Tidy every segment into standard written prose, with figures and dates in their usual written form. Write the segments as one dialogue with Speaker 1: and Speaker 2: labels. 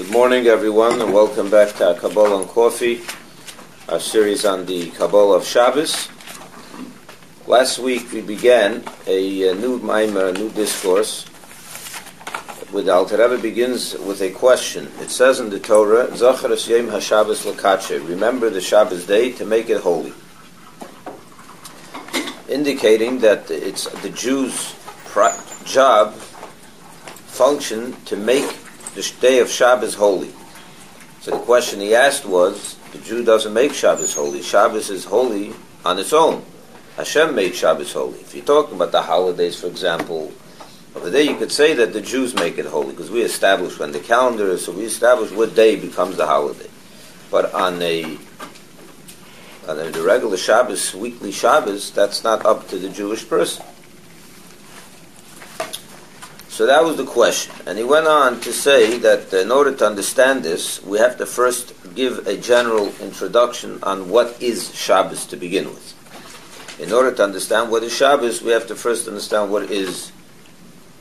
Speaker 1: Good morning, everyone, and welcome back to our Kabbalah and Coffee, our series on the Kabbalah of Shabbos. Last week we began a new maimer, a new discourse. With Alter Rebbe begins with a question. It says in the Torah, "Zachar es Yom HaShabbos l'kadshe," remember the Shabbos day to make it holy, indicating that it's the Jew's job, function to make the day of Shabbos holy. So the question he asked was, the Jew doesn't make Shabbos holy. Shabbos is holy on its own. Hashem made Shabbos holy. If you're talking about the holidays, for example, over there you could say that the Jews make it holy, because we establish when the calendar is, so we establish what day becomes the holiday. But on the regular Shabbos, weekly Shabbos, that's not up to the Jewish person. So that was the question. And he went on to say that in order to understand this, we have to first give a general introduction on what is Shabbos to begin with. In order to understand what is Shabbos, we have to first understand what is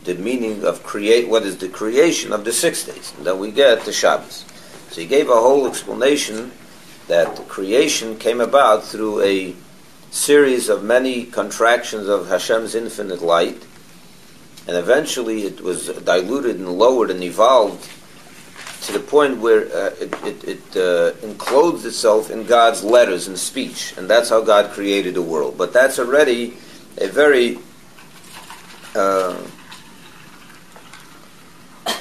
Speaker 1: the meaning of what is the creation of the 6 days. And then we get to Shabbos. So he gave a whole explanation that the creation came about through a series of many contractions of Hashem's infinite light, and eventually it was diluted and lowered and evolved to the point where it enclosed itself in God's letters and speech, and that's how God created the world. But that's already a very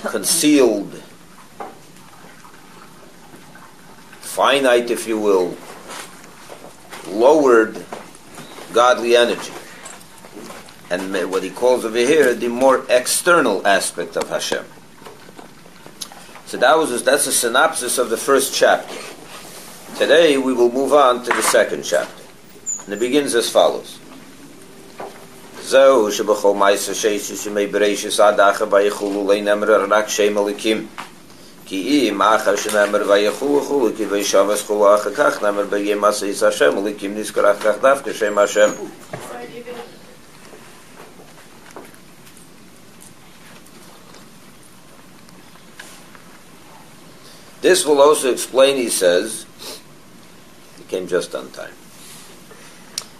Speaker 1: concealed, finite, if you will, lowered godly energy. And what he calls over here the more external aspect of Hashem. So that's a synopsis of the first chapter. Today we will move on to the second chapter. And it begins as follows. Zeu shebachol ma'aser sheishis yemei bereishis ad acher vayichulu leinemar rak shem elikim. Ki im acher shenemar vayichulu chulu ki vayishavas chulu acher kach nemar b'yem asayis Hashem elikim nizkarach kach davke shem Hashem. This will also explain, he says, he came just on time.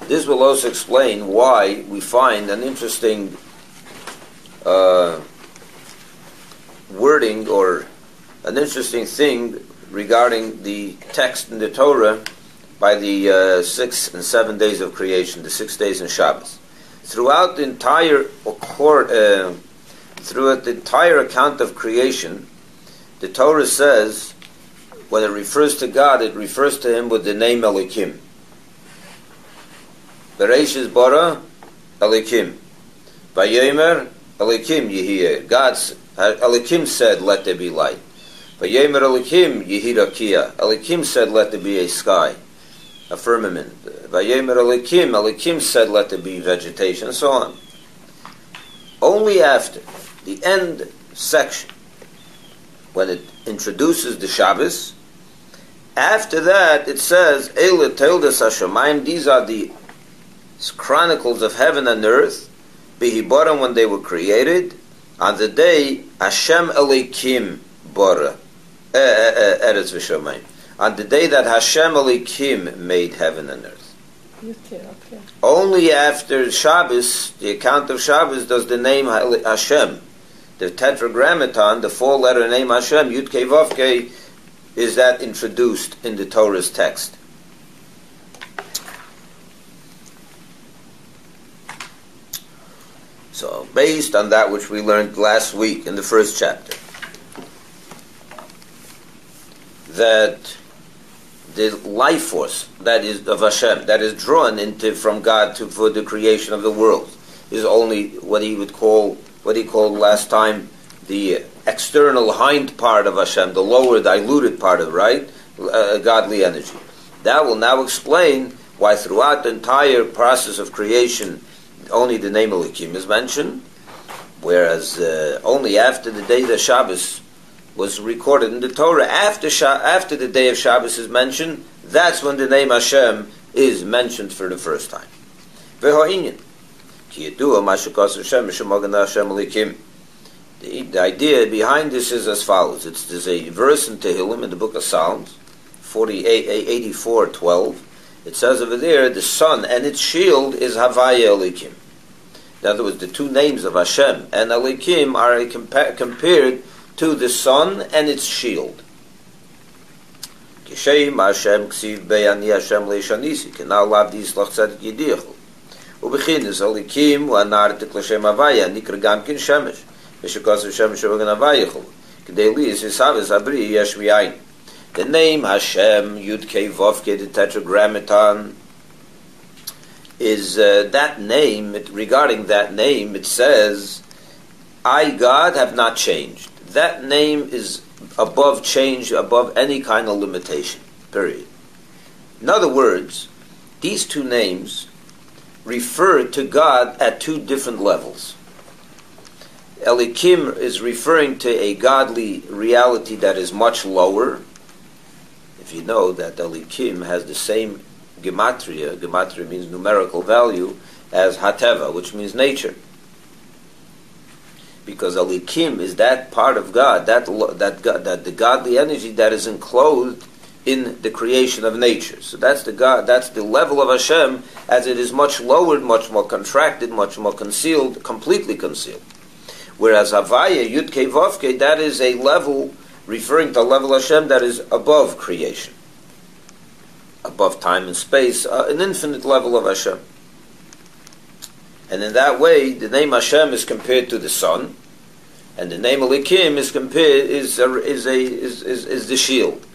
Speaker 1: This will also explain why we find an interesting wording or an interesting thing regarding the text in the Torah by the 6 and 7 days of creation, the 6 days in Shabbos. Throughout the entire account of creation, the Torah says, when it refers to God, it refers to Him with the name Elikim. Bereshis bara Elikim. Vayomer Elikim Yehiyeh. Elikim said, let there be light. Vayomer Elikim Yehi Rakia. Elikim said, let there be a sky, a firmament. Vayomer Elikim said, let there be vegetation, and so on. Only after the end section, when it introduces the Shabbos, after that it says, Eile Teildes HaShamayim, these are the chronicles of heaven and earth, Behibaram, when they were created, on the day Hashem Elikim Bara, Eretz V'Shamayim, on the day that Hashem Elikim made heaven and earth. Okay. Only after Shabbos, the account of Shabbos, does the name Hashem, the tetragrammaton, the four-letter name Hashem, Yud Kei Vav Kei, is that introduced in the Torah's text. So, based on that which we learned last week in the first chapter, that the life force that is of Hashem, that is drawn from God for the creation of the world, is only what he called last time the external hind part of Hashem, the lower diluted part of it, right? Godly energy. That will now explain why throughout the entire process of creation only the name Elikim is mentioned, whereas only after the day of Shabbos was recorded in the Torah, after the day of Shabbos is mentioned, that's when the name Hashem is mentioned for the first time. The idea behind this is as follows. There's a verse in Tehillim in the book of Psalms, 84:12. It says over there, the sun and its shield is Havaya Elikim. In other words, the two names of Hashem and Elikim are compared to the sun and its shield. Kishem Hashem ksiv beyani Hashem leishanisi kenal labdi yislach tzadik yidichu ubechin is Elikim u'anar tiklashem Havaya nikr gam kin shemesh mishakos shemesh u'gan Havayichu k'dei li is yisavis abri yesh v'yayin. The name Hashem, Yud Kei Vav Kei, the Tetragrammaton, is that name. Regarding that name, it says, I, God, have not changed. That name is above change, above any kind of limitation, period. In other words, these two names refer to God at two different levels. Elikim is referring to a godly reality that is much lower. If you know that Elikim has the same gematria means numerical value, as Hateva, which means nature. Because Elikim is that part of God, that the godly energy that is enclosed in the creation of nature. So that's the level of Hashem, as it is much lowered, much more contracted, much more concealed, completely concealed. Whereas Havaya, Yud Kei Vav Kei, that is a level referring to a level of Hashem that is above creation, above time and space, an infinite level of Hashem. And in that way, the name Hashem is compared to the sun, and the name Elikim is compared is the shield.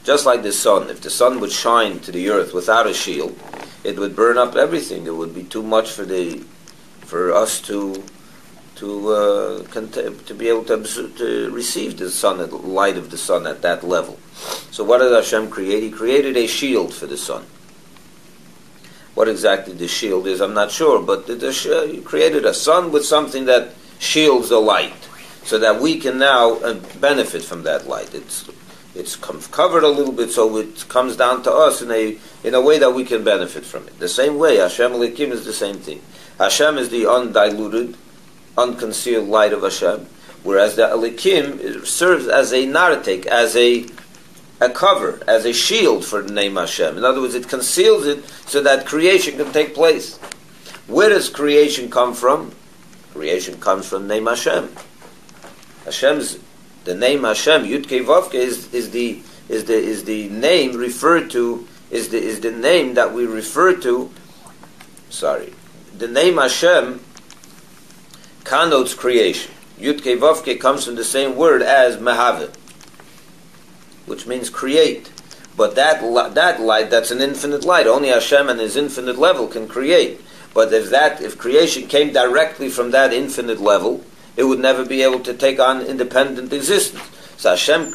Speaker 1: Just like the sun, if the sun would shine to the earth without a shield, it would burn up everything. It would be too much for us to be able to receive the sun, the light of the sun at that level. So what did Hashem create? He created a shield for the sun. What exactly the shield is, I'm not sure, but He created a sun with something that shields the light, so that we can now benefit from that light. It's covered a little bit, so it comes down to us in a way that we can benefit from it. The same way, Hashem Elikim is the same thing. Hashem is the undiluted, unconcealed light of Hashem, whereas the Elikim serves as a narrative, as a cover, as a shield for the name Hashem. In other words, it conceals it so that creation can take place. Where does creation come from? Creation comes from the name Hashem. The name Hashem, Yud Kei Vav Kei, is the name referred to, is the name that we refer to. The name Hashem connotes creation. Yud Kei Vav Kei comes from the same word as Mehave, which means create. But that light, that's an infinite light. Only Hashem and His infinite level can create. But if creation came directly from that infinite level, it would never be able to take on independent existence. So Hashem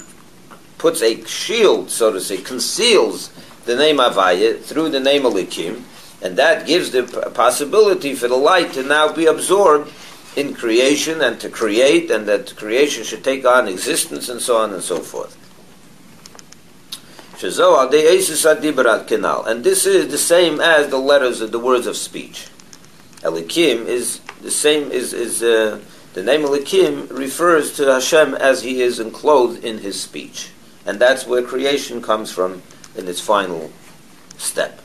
Speaker 1: puts a shield, so to say, conceals the name Havaya through the name Elikim, and that gives the possibility for the light to now be absorbed in creation and to create, and that creation should take on existence and so on and so forth. And this is the same as the letters of the words of speech. Elikim is the same, the name Elikim refers to Hashem as He is enclosed in His speech. And that's where creation comes from in its final step.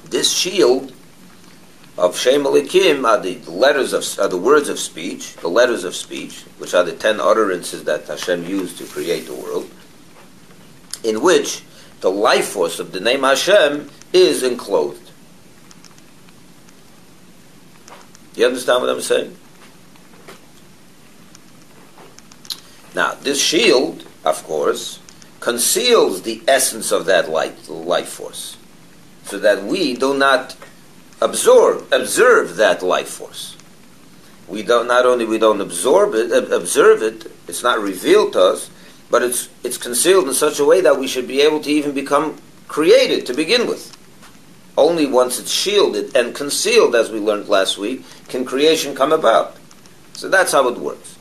Speaker 1: This shield of Shem Elikim are the words of speech, the letters of speech, which are the 10 utterances that Hashem used to create the world, in which the life force of the name Hashem is enclosed. Do you understand what I'm saying? Now, this shield, of course, conceals the essence of that light, the life force, so that we do not observe that life force. We don't observe it, it's not revealed to us, but it's concealed in such a way that we should be able to even become created to begin with. Only once it's shielded and concealed, as we learned last week, can creation come about. So that's how it works.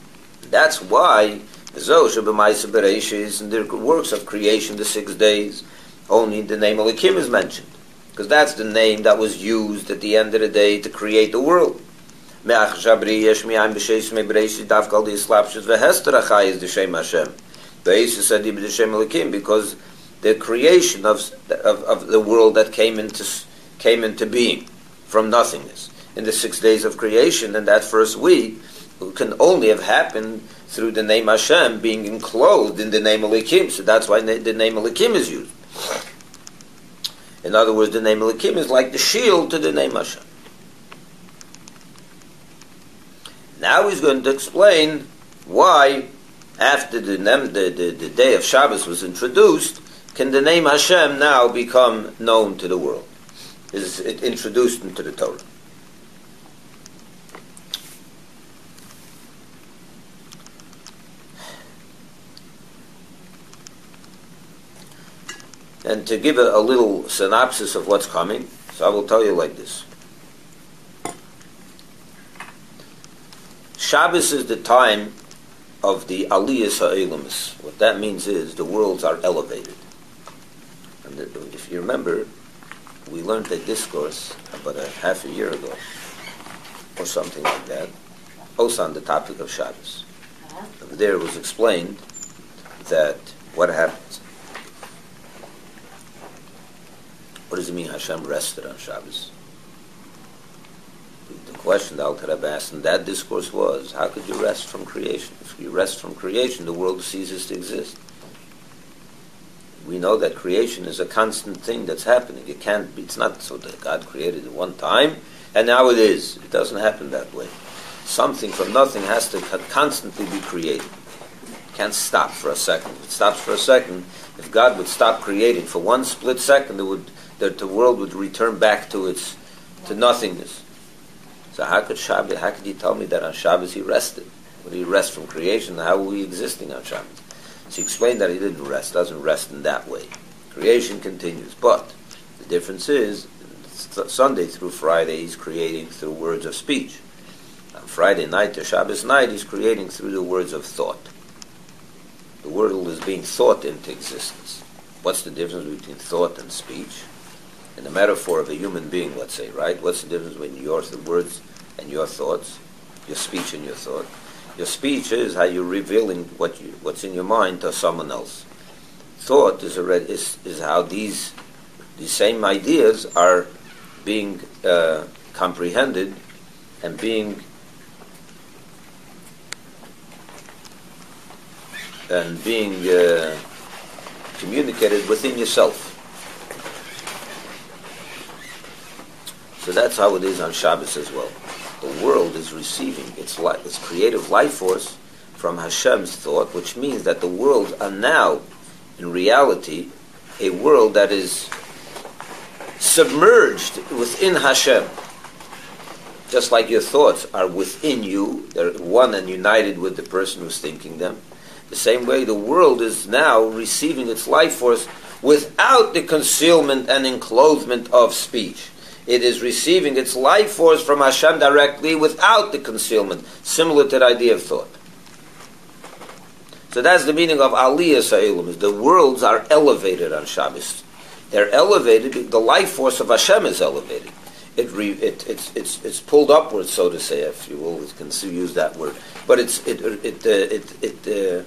Speaker 1: That's why in the works of creation, the 6 days, only the name Elikim is mentioned. because that's the name that was used at the end of the day to create the world. Because the creation of the world that came into being from nothingness in the 6 days of creation, in that first week, can only have happened through the name Hashem being enclosed in the name Elokim. So that's why the name Elokim is used. In other words, the name Elokim is like the shield to the name Hashem. Now he's going to explain why, after the day of Shabbos was introduced, can the name Hashem now become known to the world? Is it introduced into the Torah? And to give a little synopsis of what's coming, so I will tell you like this. Shabbos is the time of the Aliyas HaElamis. What that means is the worlds are elevated. And if you remember, we learned a discourse about a half a year ago, or something like that, also on the topic of Shabbos. There was explained that what happens. What does it mean Hashem rested on Shabbos? The question the Alter Rebbe asked in that discourse was, how could you rest from creation? If you rest from creation, the world ceases to exist. We know that creation is a constant thing that's happening. It can't be, it's not so that God created it one time, and now it is. It doesn't happen that way. Something from nothing has to constantly be created. It can't stop for a second. If it stops for a second, if God would stop creating for one split second, the world would return back to nothingness. So how could you tell me that on Shabbos he rested? Would he rest from creation? How were we existing on Shabbos? So he explained that he didn't rest, doesn't rest in that way. Creation continues. But the difference is, Sunday through Friday he's creating through words of speech. On Friday night to Shabbos night he's creating through the words of thought. The world is being thought into existence. What's the difference between thought and speech? In the metaphor of a human being, let's say, right? What's the difference between your words and your thoughts? Your speech and your thought? Your speech is how you're revealing what's in your mind to someone else. Thought is how these same ideas are being comprehended and being communicated within yourself. So that's how it is on Shabbos as well. The world is receiving its creative life force from Hashem's thought, which means that the worlds are now, in reality, a world that is submerged within Hashem. Just like your thoughts are within you, they're one and united with the person who's thinking them. The same way the world is now receiving its life force without the concealment and enclosement of speech. It is receiving its life force from Hashem directly without the concealment, similar to the idea of thought. So that's the meaning of Aliyas HaElamis. The worlds are elevated on Shabbos. They're elevated, the life force of Hashem is elevated. It's pulled upwards, so to say, if you will, you can use that word. But it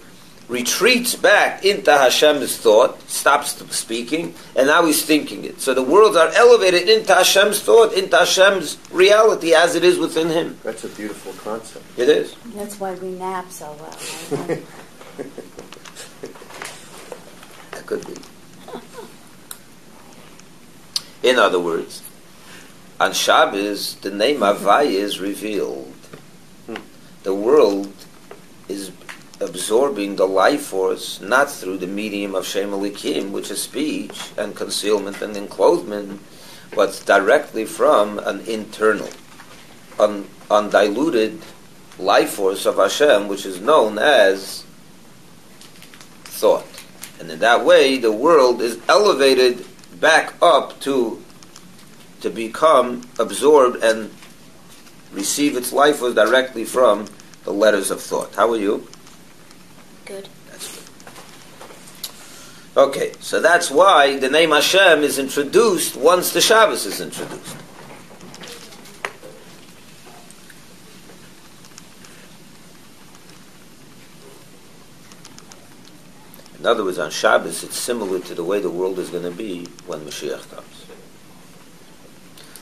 Speaker 1: retreats back into Hashem's thought, stops speaking, and now he's thinking it. So the worlds are elevated into Hashem's thought, into Hashem's reality as it is within him.
Speaker 2: That's a beautiful concept.
Speaker 1: It is.
Speaker 3: That's why we nap so well. Right?
Speaker 1: That could be. In other words, on Shabbos, the name Havaya is revealed. The world is absorbing the life force not through the medium of Shem Elikim, which is speech and concealment and enclosement, but directly from an internal, undiluted life force of Hashem, which is known as thought. And in that way, the world is elevated back up to become absorbed and receive its life force directly from the letters of thought. How are you?
Speaker 3: Good.
Speaker 1: That's good. Okay, so that's why the name Hashem is introduced once the Shabbos is introduced. In other words, on Shabbos, it's similar to the way the world is going to be when Mashiach comes.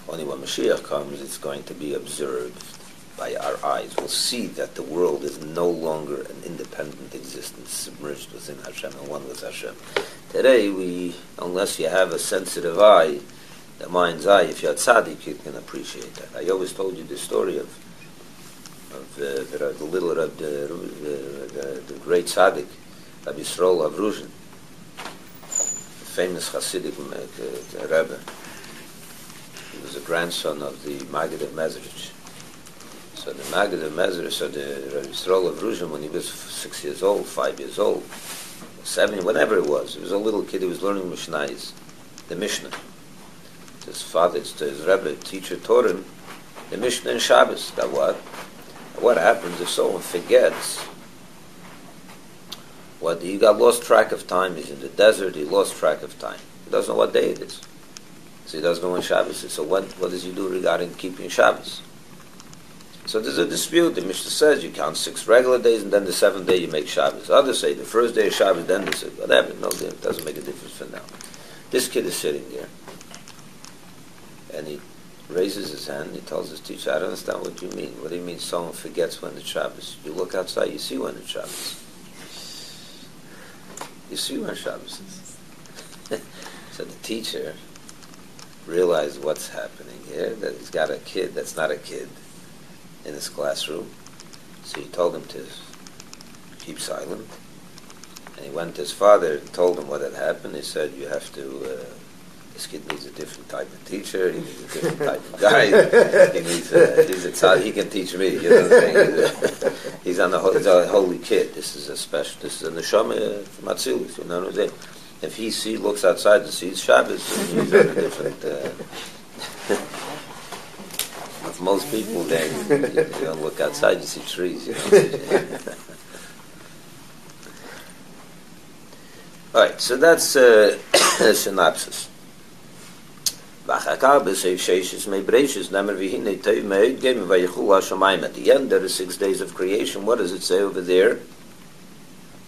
Speaker 1: Only when Mashiach comes, it's going to be observed by our eyes. We'll see that the world is no longer an independent existence submerged within Hashem and one with Hashem. Today, unless you have a sensitive eye, the mind's eye, if you're a tzaddik, you can appreciate that. I always told you the story of the great tzaddik, Rabbi Yisroel Spalter, the famous Hasidic Rebbe. He was a grandson of the Maggid of Mezrich. So the Maggid of Mezrich, so the Rabbi Yisroel Spalter, when he was 6 years old, 5 years old, 7, whenever it was, he was a little kid, he was learning Mishnayos, the Mishnah. His father, his Rebbe, teacher, taught him the Mishnah and Shabbos. That what happens if someone forgets? He got lost track of time. He's in the desert. He lost track of time. He doesn't know what day it is. So he doesn't know when Shabbos is. So what does he do regarding keeping Shabbos? So there's a dispute. The Mishnah says you count 6 regular days and then the 7th day you make Shabbos. Others say the first day of Shabbos, then the 6th. Whatever. No, it doesn't make a difference for now. This kid is sitting there. And he raises his hand and he tells his teacher, I don't understand what you mean. What do you mean someone forgets when it's Shabbos? You look outside, you see when it's Shabbos. You see when Shabbos is. So the teacher realized what's happening here, that he's got a kid that's not a kid in his classroom. So he told him to keep silent. And he went to his father and told him what had happened. He said, you have to, this kid needs a different type of teacher, he needs a different type of guy, he can teach me, you know what I'm saying? He's a holy kid. This is a neshama from Atzilus, you know what I'm saying? If he looks outside and sees Shabbos, he's on a different... With most people, you don't look outside, you see trees, you know. Alright, so that's a synopsis. At the end, there are 6 days of creation. What does it say over there?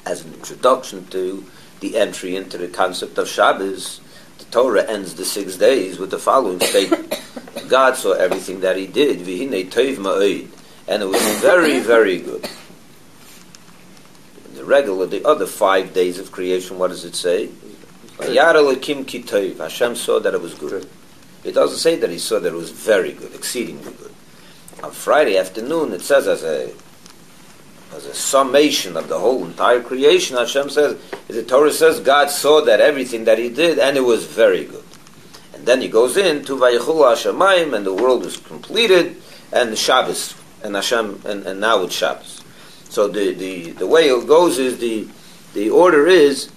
Speaker 1: As an introduction to the entry into the concept of Shabbos, the Torah ends the 6 days with the following statement. God saw everything that he did, and it was very, very good. The other 5 days of creation, what does it say? Hashem saw that it was good. It doesn't say that he saw that it was very good, exceedingly good. On Friday afternoon, it says as a summation of the whole entire creation, Hashem says, the Torah says, God saw that everything that he did, and it was very good. And then he goes into Vayichulu Hashemayim, and the world is completed, and the Shabbos, and Hashem, and now it's Shabbos. So the way it goes is the order is,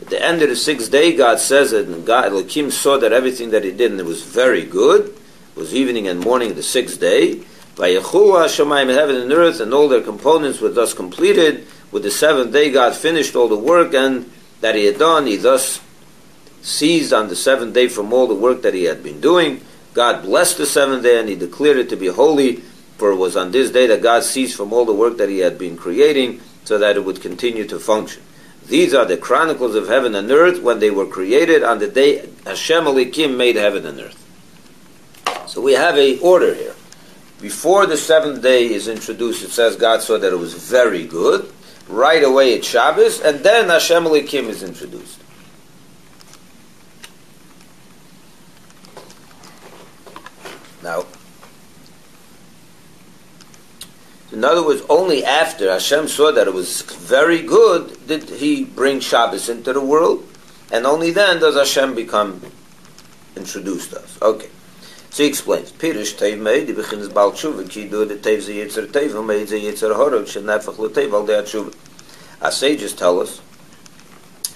Speaker 1: at the end of the 6th day, God says that God, Elohim saw that everything that he did, and it was very good. It was evening and morning of the 6th day. Vayichulu Hashemayim, heaven and earth, and all their components were thus completed. With the 7th day, God finished all the work and that he had done. He thus ceased on the 7th day from all the work that he had been doing. God blessed the 7th day, and he declared it to be holy, for it was on this day that God ceased from all the work that he had been creating, so that it would continue to function. These are the chronicles of heaven and earth when they were created on the day Hashem Elohim made heaven and earth. So we have a order here. Before the 7th day is introduced, it says God saw that it was very good. Right away it's Shabbos, and then Hashem Elohim is introduced. Now, in other words, only after Hashem saw that it was very good did he bring Shabbos into the world, and only then does Hashem become introduced to us. Okay. So he explains. Pirush teiv meid, he begins bal tshuva, ki do the teiv ze yitzer teiv, meid ze yitzer horov, shenefach lo teiv al dei tshuva. Our sages tell us,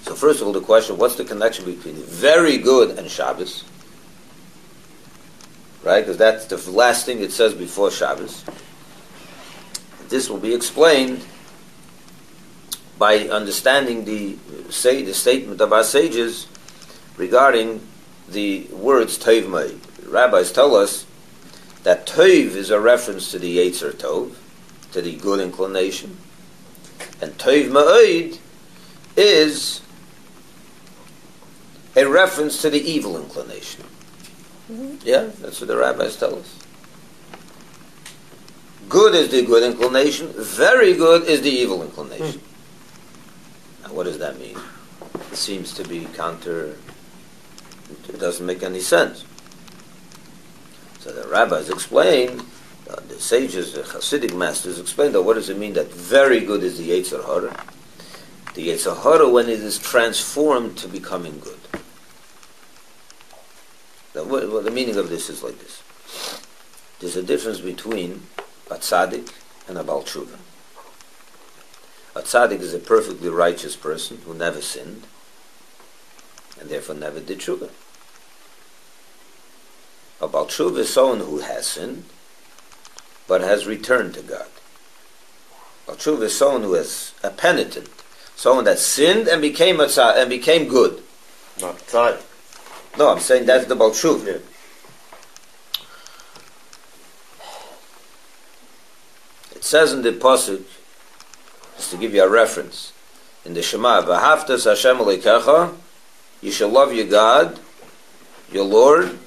Speaker 1: so first of all the question, what's the connection between very good and Shabbos? Right? Because that's the last thing it says before Shabbos. This will be explained by understanding the statement of our sages regarding the words Tov Ma'id. Rabbis tell us that Tov is a reference to the Yetzer Tov, to the good inclination, and Tov Ma'id is a reference to the evil inclination. Yeah, that's what the rabbis tell us. Good is the good inclination, very good is the evil inclination. Now, what does that mean? It seems to be it doesn't make any sense. So the rabbis explain, the sages, the Hasidic masters explain that what does it mean that very good is the Yetzer Hara? The Yetzer Hara when it is transformed to becoming good. Now, the meaning of this is like this. There's a difference between a tzaddik and a Baal Tshuva. A tzaddik is a perfectly righteous person who never sinned and therefore never did tshuva. A Baal Tshuva is someone who has sinned but has returned to God. Baal Tshuva is someone who is a penitent, someone that sinned and became good.
Speaker 2: Not tzaddik.
Speaker 1: No, I'm saying that's the Baal Tshuva.
Speaker 2: Yeah.
Speaker 1: It says in the pasuk, just to give you a reference, in the Shema, "V'haftas Hashem Elokecha," you shall love your God, your Lord,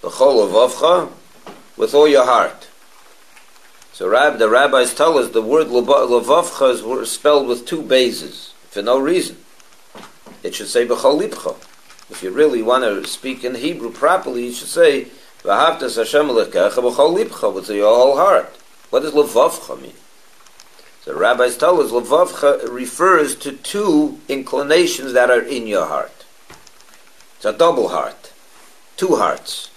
Speaker 1: b'chol levavcha, with all your heart. So the rabbis tell us the word levavcha is spelled with two bases for no reason. It should say b'chol libcha. If you really want to speak in Hebrew properly, you should say "V'haftas Hashem Elokecha b'chol libcha," with your whole heart. What does levavcha mean? So the rabbis tell us levavcha refers to two inclinations that are in your heart. It's a double heart. Two hearts.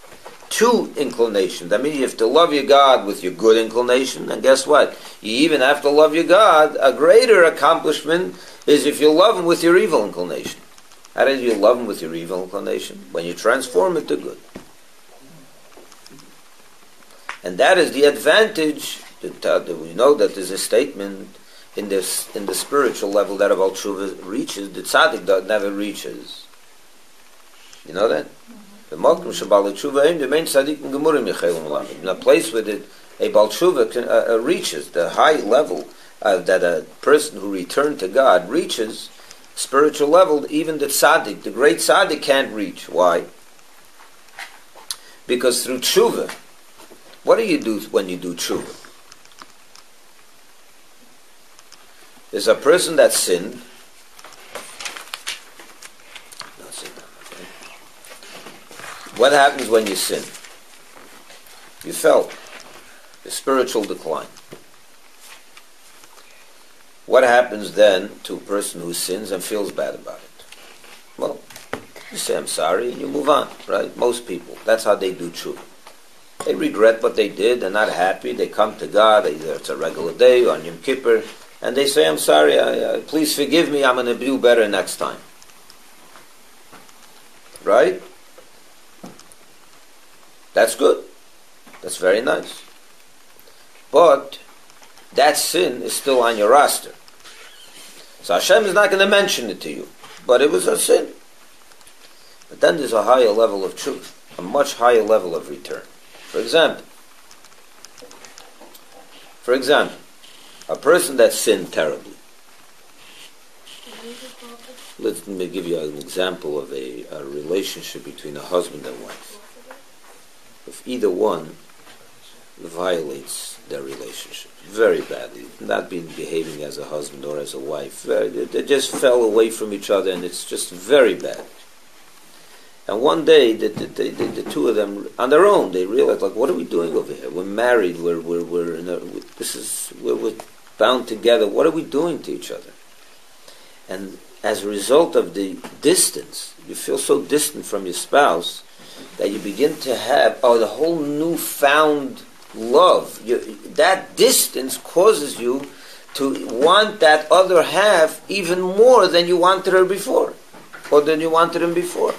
Speaker 1: Two inclinations. That means you have to love your God with your good inclination, and guess what? You even have to love your God. A greater accomplishment is if you love Him with your evil inclination. How do you love Him with your evil inclination? When you transform it to good. And that is the advantage. We know that there's a statement in the spiritual level that about tshuva reaches, the tzaddik never reaches. You know that? The Malkum Shabbat Tshuva the main tzaddik in Gemurim Yechelim Lamed. In a place where a Baal Tshuva reaches the high level that a person who returned to God reaches, spiritual level, even the tzaddik, the great tzaddik can't reach. Why? Because through tshuva, what do you do when you do tshuva? There's a person that sinned. What happens when you sin? You fell. The spiritual decline. What happens then to a person who sins and feels bad about it? Well, you say, I'm sorry, and you move on, right? Most people. That's how they do tshuva. They regret what they did, they're not happy, they come to God, either it's a regular day or on Yom Kippur, and they say, I'm sorry, please forgive me, I'm going to do better next time. Right? That's good. That's very nice. But that sin is still on your roster. So Hashem is not going to mention it to you, but it was a sin. But then there's a higher level of truth, a much higher level of return. For example, a person that sinned terribly. Let me give you an example of a relationship between a husband and wife. If either one violates their relationship very badly, not behaving as a husband or as a wife, they just fell away from each other, and it's just very bad. And one day, the two of them, on their own, they realized, like, what are we doing over here? We're married. We're bound together. What are we doing to each other? And as a result of the distance, you feel so distant from your spouse that you begin to have the whole newfound love. That distance causes you to want that other half even more than you wanted her before, or than you wanted him before.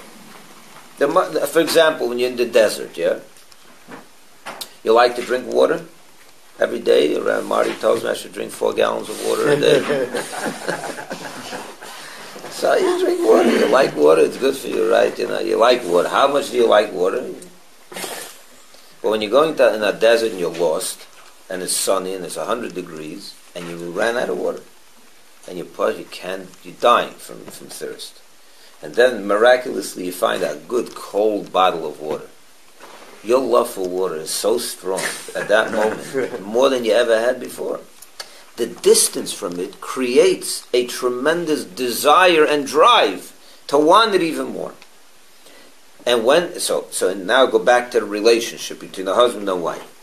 Speaker 1: For example, when you're in the desert, yeah, you like to drink water. Every day, around Marty tells me I should drink 4 gallons of water a day. So you drink water. You like water. It's good for you, right? You like water. How much do you like water? But when you're going in a desert and you're lost, and it's sunny and it's 100 degrees, and you ran out of water, and you're dying from thirst. And then miraculously you find a good cold bottle of water. Your love for water is so strong at that moment, more than you ever had before. The distance from it creates a tremendous desire and drive to want it even more. And so now go back to the relationship between the husband and wife.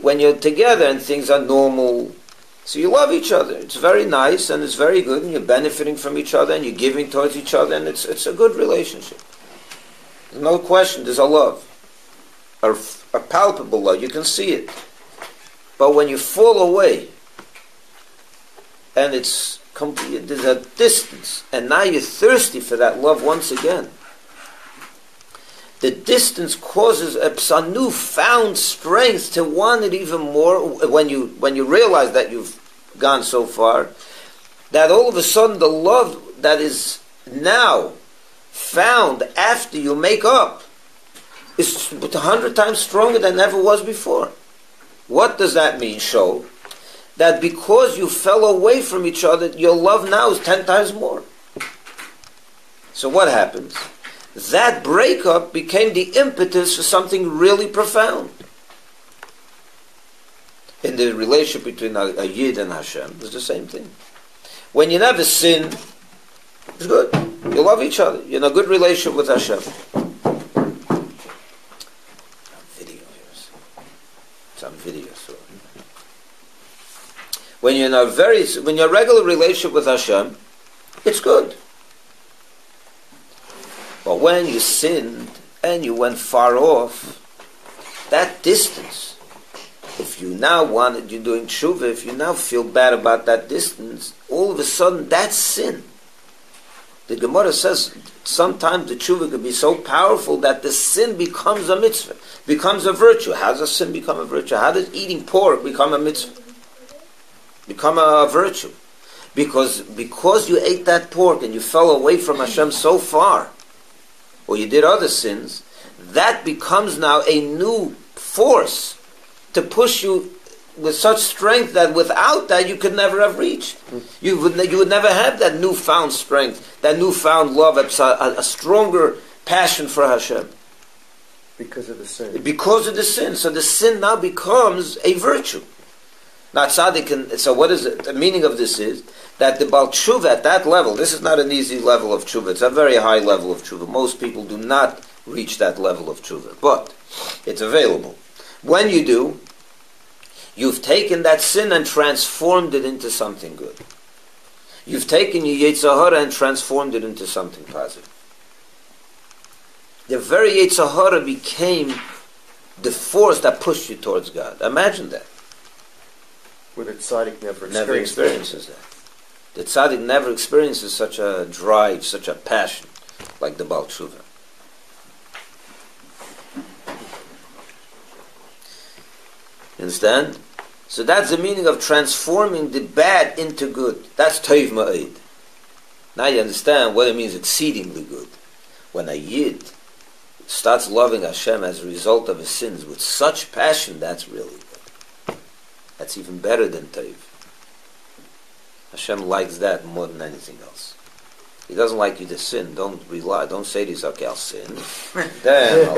Speaker 1: When you're together and things are normal, so you love each other. It's very nice and it's very good, and you're benefiting from each other and you're giving towards each other, and it's a good relationship. There's no question. There's a love, a palpable love. You can see it. But when you fall away, and there's a distance, and now you're thirsty for that love once again. The distance causes a newfound strength to want it even more. When you realize that you've gone so far, that all of a sudden the love that is now found after you make up is 100 times stronger than ever was before. What does that mean? Show that because you fell away from each other, your love now is 10 times more. So what happens? That breakup became the impetus for something really profound. In the relationship between a Yid and Hashem, it's the same thing. When you never sin, it's good. You love each other. You're in a good relationship with Hashem. Some video. So. When you're in a regular relationship with Hashem, it's good. But when you sinned and you went far off, that distance, if you now you're doing tshuva, if you now feel bad about that distance, all of a sudden that's sin. The Gemara says sometimes the tshuva could be so powerful that the sin becomes a mitzvah, becomes a virtue. How does a sin become a virtue? How does eating pork become a mitzvah? Become a virtue? Because you ate that pork and you fell away from Hashem so far, or you did other sins, that becomes now a new force to push you with such strength that without that you could never have reached. You would never have that newfound strength, that newfound love, a stronger passion for Hashem.
Speaker 2: Because of the sin.
Speaker 1: Because of the sin. So the sin now becomes a virtue. Now tzaddik so what is it? The meaning of this is that the Baal Tshuva at that level, this is not an easy level of tshuva, it's a very high level of tshuva. Most people do not reach that level of tshuva, but it's available. When you do, you've taken that sin and transformed it into something good. You've taken your Yetzer Hara and transformed it into something positive. The very Yetzer Hara became the force that pushed you towards God. Imagine that.
Speaker 2: Where the tzaddik never
Speaker 1: experiences that. The tzaddik never experiences such a drive, such a passion, like the Baal Tshuva. You understand? So that's the meaning of transforming the bad into good. That's Tov Ma'id. Now you understand what it means exceedingly good. When a Yid starts loving Hashem as a result of his sins with such passion, that's really good. That's even better than Tov. Hashem likes that more than anything else. He doesn't like you to sin. Don't say to yourself, okay, I'll sin. Then I'll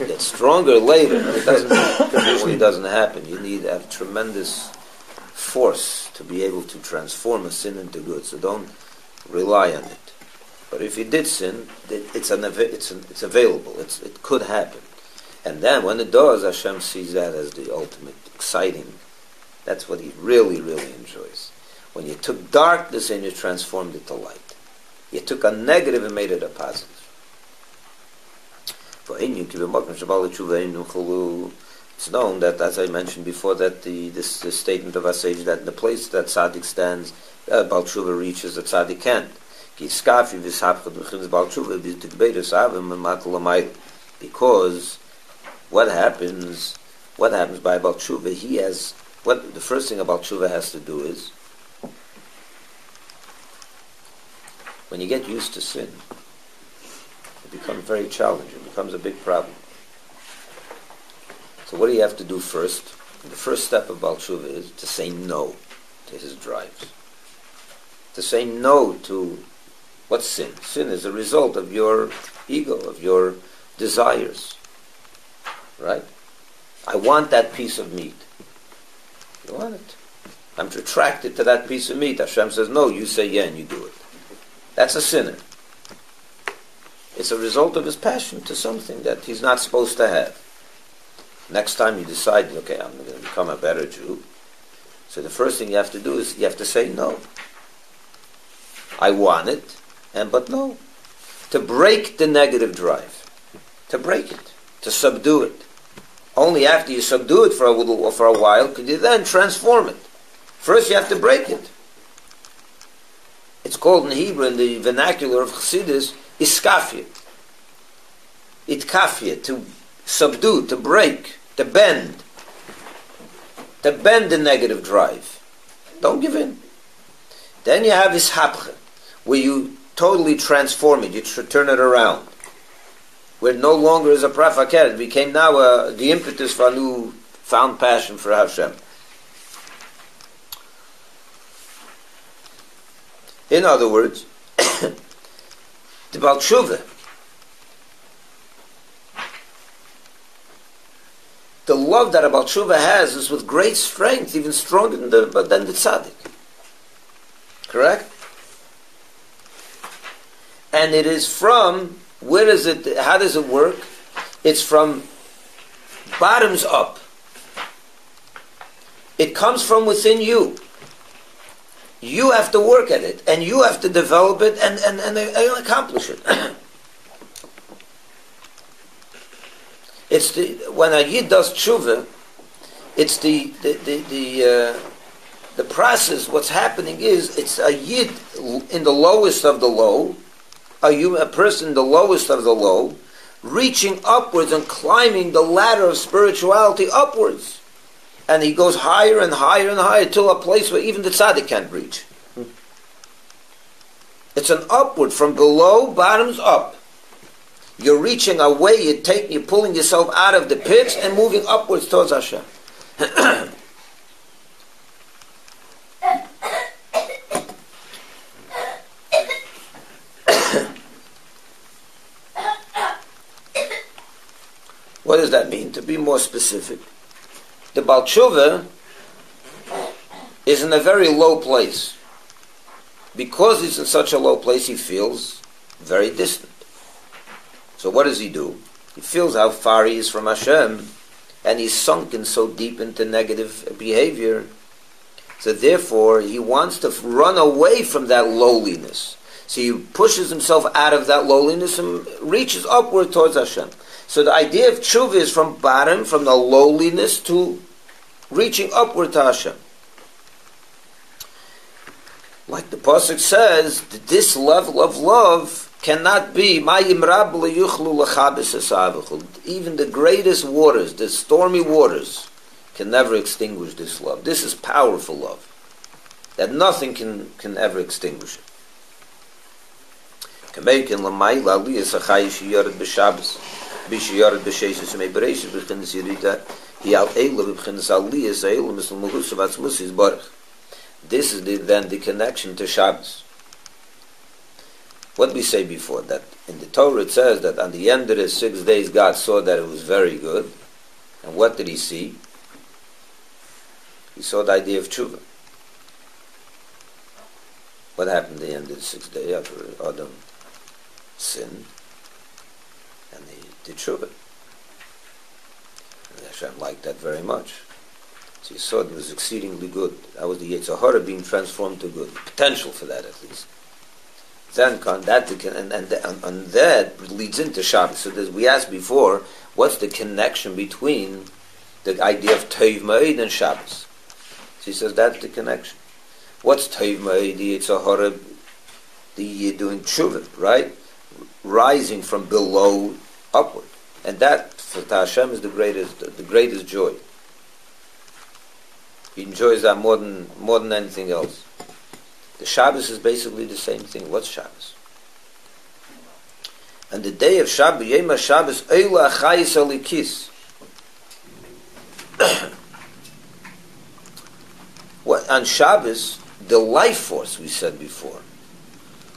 Speaker 1: get stronger later. It usually doesn't happen. You need to have tremendous force to be able to transform a sin into good. So don't rely on it. But if you did sin, it's available. It could happen. And then when it does, Hashem sees that as the ultimate exciting. That's what He really, really enjoys. When you took darkness and you transformed it to light. You took a negative and made it a positive. It's known that, as I mentioned before, that this statement of our sage, that in the place that tzaddik stands, Baal Tshuva reaches that tzaddik can't. Because what happens what happens by Baal Tshuva? He has, what the first thing a Baal Tshuva has to do is, when you get used to sin, it becomes very challenging. It becomes a big problem. So what do you have to do first? The first step of Baal Tshuva is to say no to his drives. To say no to what's sin? Sin is a result of your ego, of your desires. Right? I want that piece of meat. You want it. I'm attracted to that piece of meat. Hashem says no, you say yeah, and you do it. That's a sinner. It's a result of his passion to something that he's not supposed to have. Next time you decide, okay, I'm going to become a better Jew. So the first thing you have to do is you have to say no. I want it, but no. To break the negative drive. To break it. To subdue it. Only after you subdue it for a little or for a while could you then transform it. First you have to break it. It's called in Hebrew, in the vernacular of Chassidus, iskafia. Itkafia, to subdue, to break, to bend. To bend the negative drive. Don't give in. Then you have ishapcha, where you totally transform it, you turn it around. Where it no longer is a prafaker, it became now the impetus for a new found passion for Hashem. In other words, the Baal Tshuva, the love that a Baal Tshuva has is with great strength, even stronger than the tzaddik. Correct? And it is from, where is it, how does it work? It's from bottoms up. It comes from within you. You have to work at it, and you have to develop it and accomplish it. It's when a yid does tshuva, it's the process. What's happening is it's a yid in the lowest of the low, a person in the lowest of the low, reaching upwards and climbing the ladder of spirituality upwards. And he goes higher and higher and higher till a place where even the tzaddik can't reach. It's an upward, from below, bottoms up. You're reaching a way, you're pulling yourself out of the pits and moving upwards towards Hashem. What does that mean? To be more specific, the Baal Tshuva is in a very low place. Because he's in such a low place, he feels very distant. So what does he do? He feels how far he is from Hashem, and he's sunken so deep into negative behavior. So therefore, he wants to run away from that lowliness. So he pushes himself out of that lowliness and reaches upward towards Hashem. So the idea of tshuva is from bottom, from the lowliness to reaching upward to Hashem. Like the pasuk says, that this level of love cannot be even the greatest waters, the stormy waters, can never extinguish this love. This is powerful love that nothing can ever extinguish it. This is then the connection to Shabbos. What we say before, that in the Torah it says that on the end of the 6 days God saw that it was very good. And what did he see? He saw the idea of tshuva. What happened at the end of the 6th day after Adam sinned? And he did tshuva. And Hashem liked that very much. So he saw it was exceedingly good. That was the Yetzer Hara being transformed to good. Potential for that, at least. Then that leads into Shabbos. So we asked before, what's the connection between the idea of Tov Ma'id and Shabbos? So he says that's the connection. What's Tov Ma'id? The Yetzer Hara, the doing tshuva, right? Rising from below upward, and that for Hashem is the greatest joy. He enjoys that more than anything else. The Shabbos is basically the same thing. What's Shabbos? And the day of Shabbos, Yom HaShabbos, Eila Achayis Alikis. On Shabbos, the life force, we said before,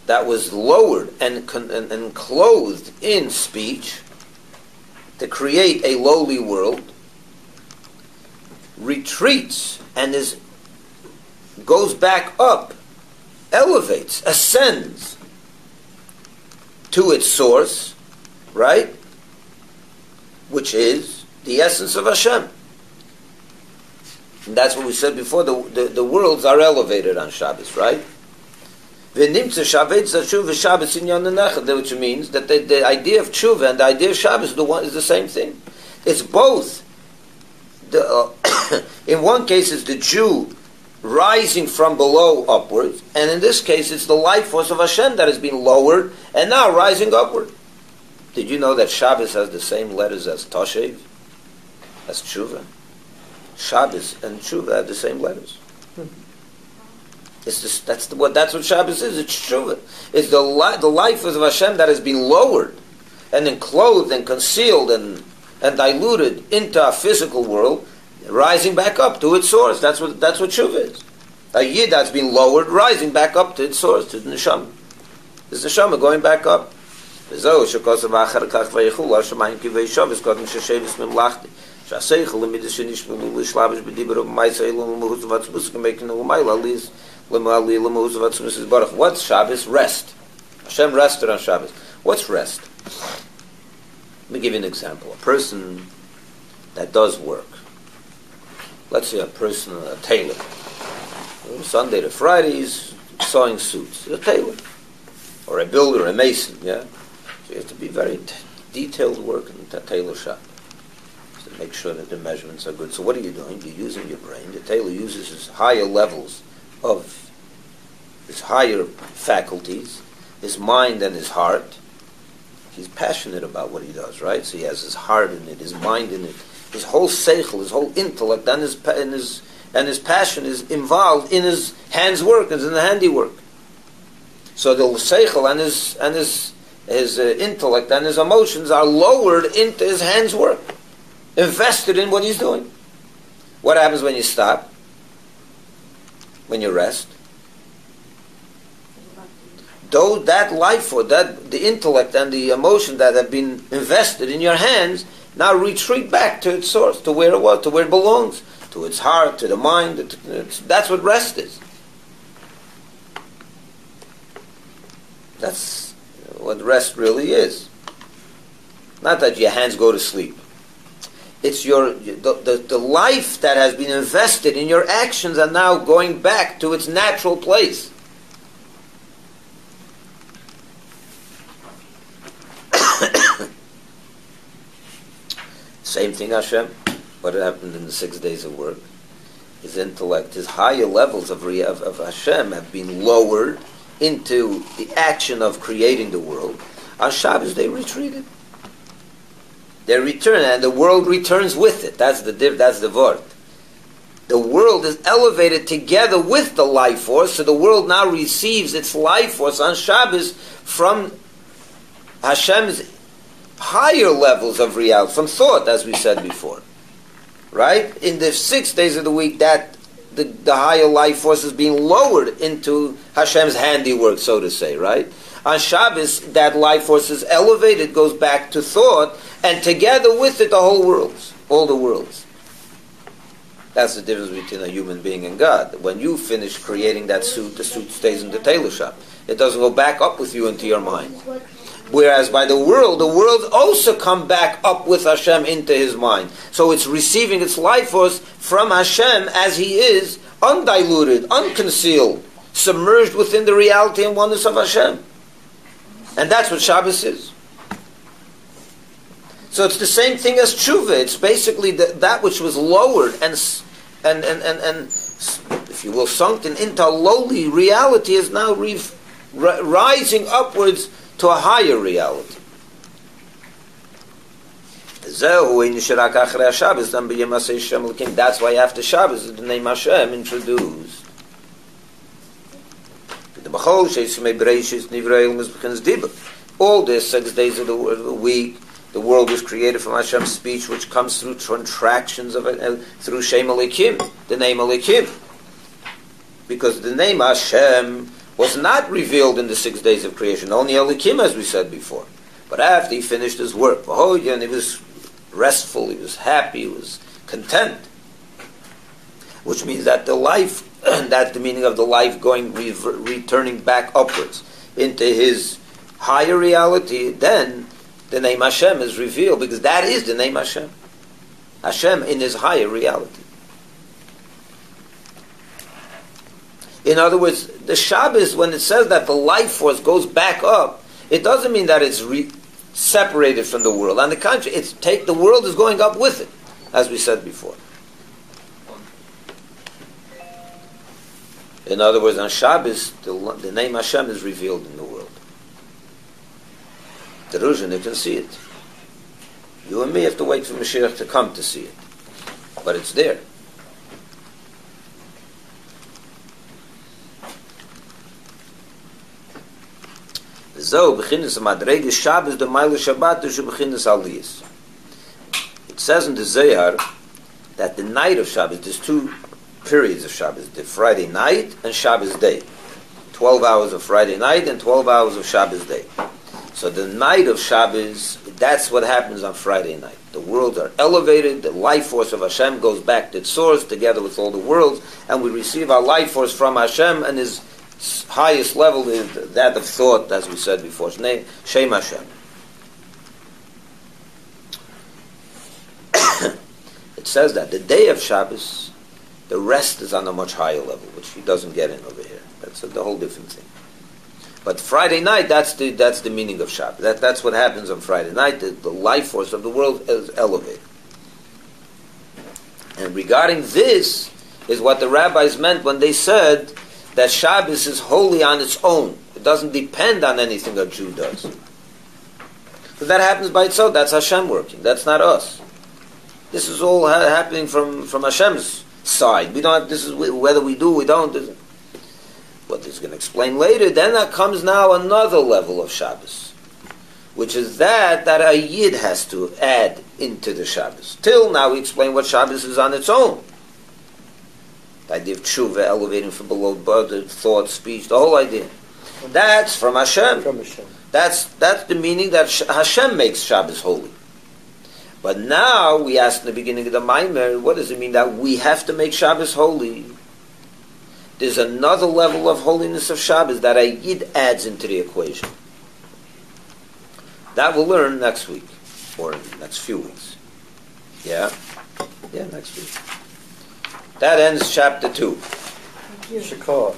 Speaker 1: that was lowered and clothed in speech to create a lowly world, retreats and goes back up, elevates, ascends to its source, right? Which is the essence of Hashem. And that's what we said before, the worlds are elevated on Shabbos, right? Which means that the idea of tshuva and the idea of Shabbos is the same thing. It's both. In one case, it's the Jew rising from below upwards, and in this case, it's the life force of Hashem that has been lowered and now rising upward. Did you know that Shabbos has the same letters as Toshev, as tshuva? Shabbos and tshuva have the same letters. That's what Shabbos is. It's tshuva. It's the life of Hashem that has been lowered and then clothed and concealed and diluted into a physical world, rising back up to its source. That's what tshuva is. A yid that's been lowered, rising back up to its source, to the neshama. It's the neshama going back up. What's Shabbos? Rest. Hashem rested on Shabbos. What's rest? Let me give you an example. A person that does work. Let's say a tailor. Sunday to Friday, he's sewing suits. He's a tailor. Or a builder, a mason, yeah? So you have to be very detailed work in the tailor shop. To make sure that the measurements are good. So what are you doing? You're using your brain. The tailor uses his higher levels of his higher faculties, his mind and his heart. He's passionate about what he does, right? So he has his heart in it, his mind in it, his whole seichel, his whole intellect, and his passion is involved in his hands' work, and in the handiwork. So the seichel and his intellect and his emotions are lowered into his hands' work, invested in what he's doing. What happens when you stop? When you rest? Though that life or the intellect and the emotion that have been invested in your hands now retreat back to its source, to where it was, to where it belongs, to its heart, to the mind. That's what rest is. That's what rest really is. Not that your hands go to sleep. It's the life that has been invested in your actions are now going back to its natural place. Same thing, Hashem. What happened in the 6 days of work? His intellect, his higher levels of Hashem have been lowered into the action of creating the world. On Shabbos, they retreated. They return, and the world returns with it. That's the word. The world is elevated together with the life force, so the world now receives its life force on Shabbos from Hashem's higher levels of reality, from thought, as we said before. Right? In the 6 days of the week, that the higher life force is being lowered into Hashem's handiwork, so to say, right? On Shabbos, that life force is elevated, goes back to thought, and together with it, the whole worlds, all the worlds. That's the difference between a human being and God. When you finish creating that suit, the suit stays in the tailor shop. It doesn't go back up with you into your mind. Whereas by the world also come back up with Hashem into his mind. So it's receiving its life force from Hashem as he is, undiluted, unconcealed, submerged within the reality and oneness of Hashem. And that's what Shabbos is. So it's the same thing as tshuva. It's basically that which was lowered and if you will, sunken into a lowly reality is now rising upwards to a higher reality. That's why after Shabbos is the name Hashem introduced. All the 6 days of the week, the world was created from Hashem's speech, which comes through contractions of it, through Shem Elikim, the name Elikim. Because the name Hashem was not revealed in the 6 days of creation, only Elikim, as we said before. But after he finished his work, and he was restful, he was happy, he was content. Which means that the life, that's the meaning of the life going, returning back upwards into his higher reality, then the name Hashem is revealed, because that is the name Hashem. Hashem in his higher reality. In other words, the Shabbos, when it says that the life force goes back up, it doesn't mean that it's separated from the world. On the contrary, the world is going up with it, as we said before. In other words, on Shabbos, the name Hashem is revealed in the world. The Ruzhin, you can see it. You and me have to wait for Mashiach to come to see it. But it's there. It says in the Zohar that the night of Shabbos, there's 2 periods of Shabbos, the Friday night and Shabbos day. 12 hours of Friday night and 12 hours of Shabbos day. So the night of Shabbos, that's what happens on Friday night. The worlds are elevated, the life force of Hashem goes back to its source together with all the worlds, and we receive our life force from Hashem, and his highest level is that of thought, as we said before, Shem Hashem. It says that the day of Shabbos, the rest is on a much higher level, which he doesn't get in over here. That's a whole different thing. But Friday night, that's the meaning of Shabbos. That's what happens on Friday night. The life force of the world is elevated. And regarding this is what the rabbis meant when they said that Shabbos is holy on its own. It doesn't depend on anything a Jew does. But that happens by itself. That's Hashem working. That's not us. This is all happening from Hashem's side. We don't. This is whether we do, we don't. What he's going to explain later. Then there comes now another level of Shabbos, which is that a Yid has to add into the Shabbos. Till now, we explain what Shabbos is on its own. The idea of tshuva, elevating from below, body, thought, speech, the whole idea. That's from Hashem. That's the meaning that Hashem makes Shabbos holy. But now we ask in the beginning of the Maimer, what does it mean that we have to make Shabbos holy? There's another level of holiness of Shabbos that a Yid adds into the equation. That we'll learn next week, or next few weeks. Yeah? Yeah, next week. That ends chapter 2.
Speaker 2: Shakar.